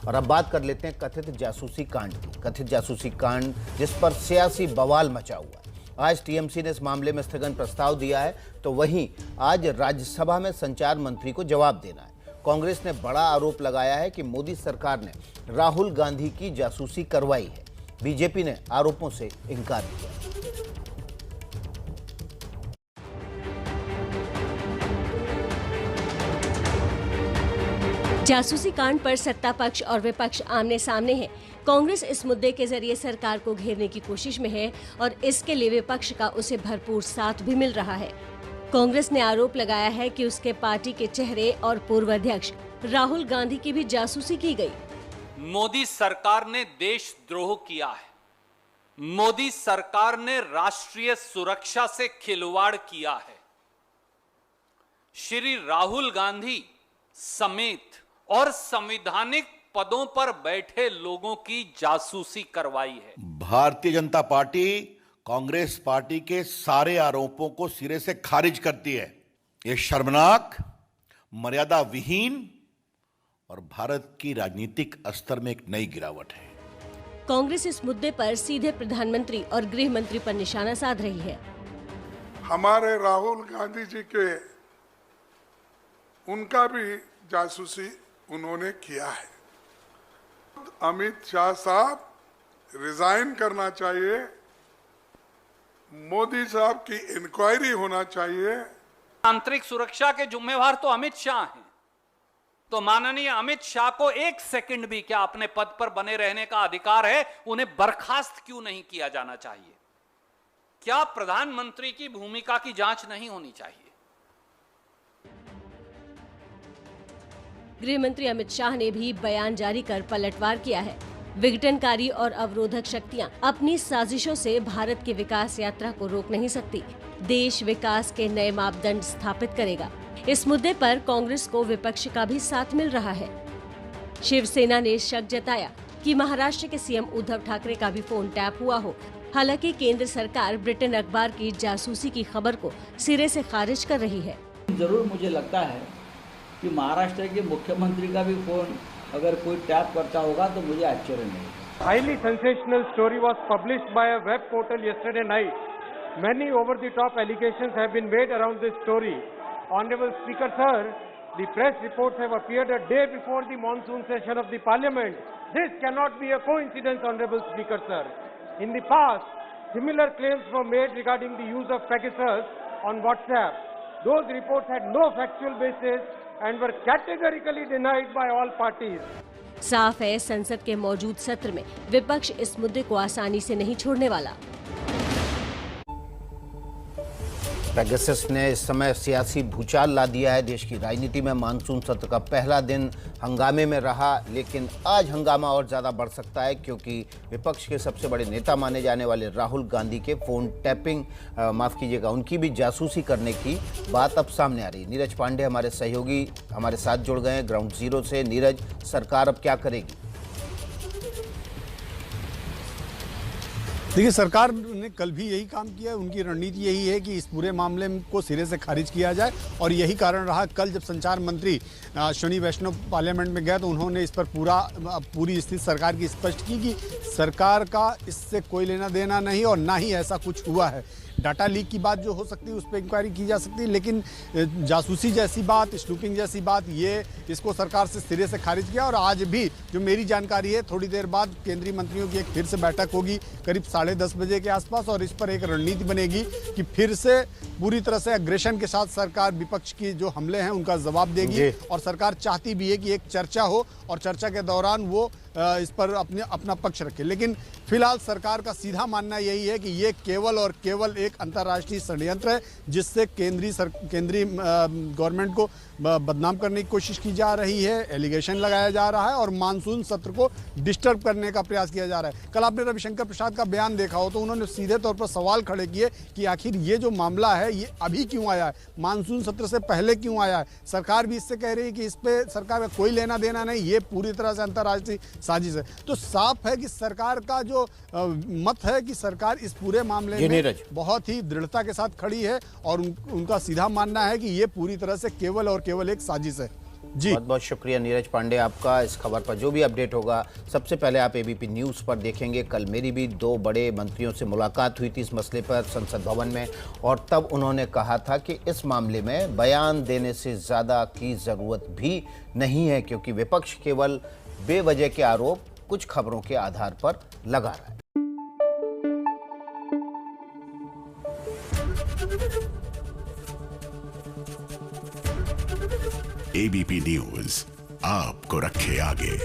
और अब बात कर लेते हैं कथित जासूसी कांड की। कथित जासूसी कांड जिस पर सियासी बवाल मचा हुआ है। आज टीएमसी ने इस मामले में स्थगन प्रस्ताव दिया है, तो वहीं आज राज्यसभा में संचार मंत्री को जवाब देना है। कांग्रेस ने बड़ा आरोप लगाया है कि मोदी सरकार ने राहुल गांधी की जासूसी करवाई है। बीजेपी ने आरोपों से इनकार किया। जासूसी कांड पर सत्ता पक्ष और विपक्ष आमने सामने है। कांग्रेस इस मुद्दे के जरिए सरकार को घेरने की कोशिश में है और इसके लिए विपक्ष का उसे भरपूर साथ भी मिल रहा है। कांग्रेस ने आरोप लगाया है कि उसके पार्टी के चेहरे और पूर्व अध्यक्ष राहुल गांधी की भी जासूसी की गई। मोदी सरकार ने देशद्रोह किया है। मोदी सरकार ने राष्ट्रीय सुरक्षा से खिलवाड़ किया है। श्री राहुल गांधी समेत और संवैधानिक पदों पर बैठे लोगों की जासूसी करवाई है। भारतीय जनता पार्टी कांग्रेस पार्टी के सारे आरोपों को सिरे से खारिज करती है। यह शर्मनाक, मर्यादा विहीन और भारत की राजनीतिक स्तर में एक नई गिरावट है। कांग्रेस इस मुद्दे पर सीधे प्रधानमंत्री और गृह मंत्री पर निशाना साध रही है। हमारे राहुल गांधी जी के उनका भी जासूसी उन्होंने किया है। अमित शाह साहब रिजाइन करना चाहिए। मोदी साहब की इंक्वायरी होना चाहिए। आंतरिक सुरक्षा के जिम्मेवार तो अमित शाह हैं, तो माननीय अमित शाह को एक सेकंड भी क्या अपने पद पर बने रहने का अधिकार है? उन्हें बर्खास्त क्यों नहीं किया जाना चाहिए? क्या प्रधानमंत्री की भूमिका की जांच नहीं होनी चाहिए? गृह मंत्री अमित शाह ने भी बयान जारी कर पलटवार किया है। विघटनकारी और अवरोधक शक्तियां अपनी साजिशों से भारत की विकास यात्रा को रोक नहीं सकती। देश विकास के नए मापदंड स्थापित करेगा। इस मुद्दे पर कांग्रेस को विपक्ष का भी साथ मिल रहा है। शिवसेना ने शक जताया कि महाराष्ट्र के सीएम उद्धव ठाकरे का भी फोन टैप हुआ हो। हालांकि केंद्र सरकार ब्रिटेन अखबार की जासूसी की खबर को सिरे से खारिज कर रही है। जरूर मुझे लगता है कि महाराष्ट्र के मुख्यमंत्री का भी फोन अगर कोई टैप करता होगा तो मुझे आश्चर्य नहीं। Highly sensational story was published by a web portal yesterday night. Many over-the-top allegations have been made around this story. Honorable Speaker Sir, the press reports have appeared a day before the monsoon session of the Parliament. This cannot be a coincidence, Honorable Speaker Sir. In the past, similar claims were made regarding the use of Pegasus on WhatsApp. Those reports had no factual basis and were categorically denied by all parties. साफ है, संसद के मौजूद सत्र में विपक्ष इस मुद्दे को आसानी से नहीं छोड़ने वाला। पेगासस ने इस समय सियासी भूचाल ला दिया है देश की राजनीति में। मानसून सत्र का पहला दिन हंगामे में रहा, लेकिन आज हंगामा और ज़्यादा बढ़ सकता है क्योंकि विपक्ष के सबसे बड़े नेता माने जाने वाले राहुल गांधी के फ़ोन टैपिंग, माफ़ कीजिएगा, उनकी भी जासूसी करने की बात अब सामने आ रही है। नीरज पांडे हमारे सहयोगी हमारे साथ जुड़ गए हैं ग्राउंड जीरो से। नीरज, सरकार अब क्या करेगी? देखिए, सरकार ने कल भी यही काम किया है। उनकी रणनीति यही है कि इस पूरे मामले को सिरे से खारिज किया जाए और यही कारण रहा। कल जब संचार मंत्री अश्विनी वैष्णव पार्लियामेंट में गए तो उन्होंने इस पर पूरी स्थिति सरकार की स्पष्ट की कि सरकार का इससे कोई लेना देना नहीं और ना ही ऐसा कुछ हुआ है। डाटा लीक की बात जो हो सकती है उस पर इंक्वायरी की जा सकती है, लेकिन जासूसी जैसी बात, स्नूपिंग जैसी बात, ये इसको सरकार से सिरे से खारिज किया। और आज भी जो मेरी जानकारी है, थोड़ी देर बाद केंद्रीय मंत्रियों की एक फिर से बैठक होगी करीब 10:30 बजे के आसपास और इस पर एक रणनीति बनेगी कि फिर से पूरी तरह से अग्रेशन के साथ सरकार विपक्ष की जो हमले हैं उनका जवाब देगी। और सरकार चाहती भी है कि एक चर्चा हो और चर्चा के दौरान वो इस पर अपना पक्ष रखे। लेकिन फिलहाल सरकार का सीधा मानना यही है कि ये केवल और केवल एक अंतर्राष्ट्रीय षड्यंत्र है जिससे केंद्रीय गवर्नमेंट को बदनाम करने की कोशिश की जा रही है, एलिगेशन लगाया जा रहा है और मानसून सत्र को डिस्टर्ब करने का प्रयास किया जा रहा है। कल आपने रविशंकर प्रसाद का बयान देखा हो तो उन्होंने सीधे तौर पर सवाल खड़े किए कि आखिर ये जो मामला है ये अभी क्यों आया है, मानसून सत्र से पहले क्यों आया है। सरकार भी इससे कह रही है कि इस पे सरकार का कोई लेना देना नहीं, ये पूरी तरह से अंतर्राष्ट्रीय साजिश है। तो साफ है कि सरकार का जो मत है कि सरकार इस पूरे मामले में बहुत ही दृढ़ता के साथ खड़ी है और उनका सीधा मानना है कि ये पूरी तरह से केवल और केवल एक साजिश है। जी बहुत बहुत शुक्रिया नीरज पांडे आपका। इस खबर पर जो भी अपडेट होगा सबसे पहले आप एबीपी न्यूज़ पर देखेंगे। कल मेरी भी 2 बड़े मंत्रियों से मुलाकात हुई थी इस मसले पर संसद भवन में, और तब उन्होंने कहा था कि इस मामले में बयान देने से ज़्यादा की ज़रूरत भी नहीं है, क्योंकि विपक्ष केवल बेवजह के आरोप कुछ खबरों के आधार पर लगा रहा है। एबीपी न्यूज आपको रखे आगे।